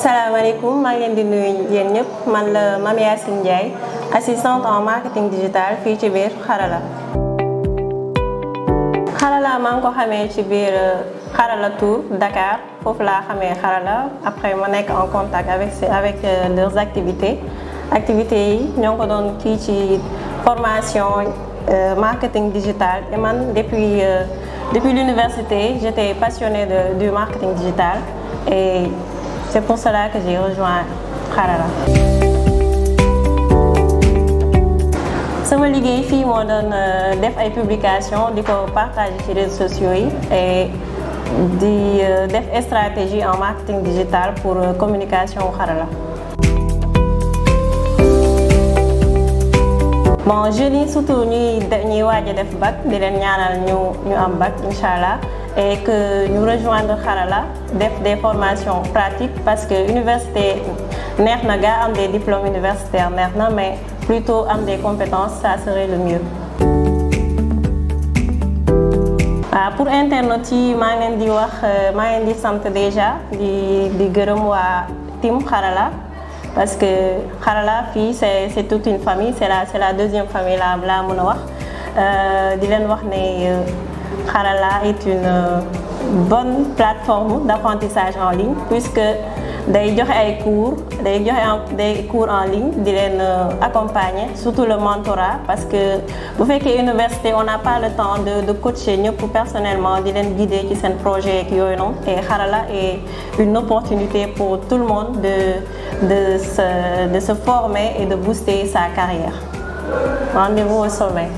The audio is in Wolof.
Salaamaaleykum, maa ngi leen di nuyu yéen ñëpp man la Mame Yacine Ndiaye assistante en marketing digital fii ci biir Xarala. Xarala maa ngi ko xamee ci biir Xarala Tour Dakar foofu laa xamee Xarala après ma nekk en contact avec leurs activités yi ñoo ngi ko doon kii ci formation marketing digital et man depuis l'université j'étais passionnée du marketing digital et c'est pour cela que j'ai rejoint Xarala. sama liggéey fii moo doon def ay publications di ko partager ci réseaux sociaux yi et di def stratégie en marketing digital pour communication Xarala. bon jeunes yi surtout ñuy waaj a def bac di leen ñaanal ñu am bac inchallah et que ñu rejoindre Xarala def des formations pratiques parce que université neex na gaa am des diplômes universitaires neex na mais plutôt am des compétences ça serait le mieux. pour internautes yi maa ngi leen di wax maa ngi leen di sant déjà di gërëm waa team Xarala parce que Xarala fii c'est toute une famille c'est la deuxième famille laa mën a wax di leen wax ne Xarala est une bonne plateforme d'apprentissage en ligne puisque day joxe ay cours des cours en ligne di leen accompagner surtout le mentorat parce que bu fekkee université on n'a pas le temps de coacher ñëpp personnellement di leen guider ci seen projet ak yooyu noonu et Xarala est une opportunité pour tout le monde de se former et de booster sa carrière. Rendez-vous au sommet.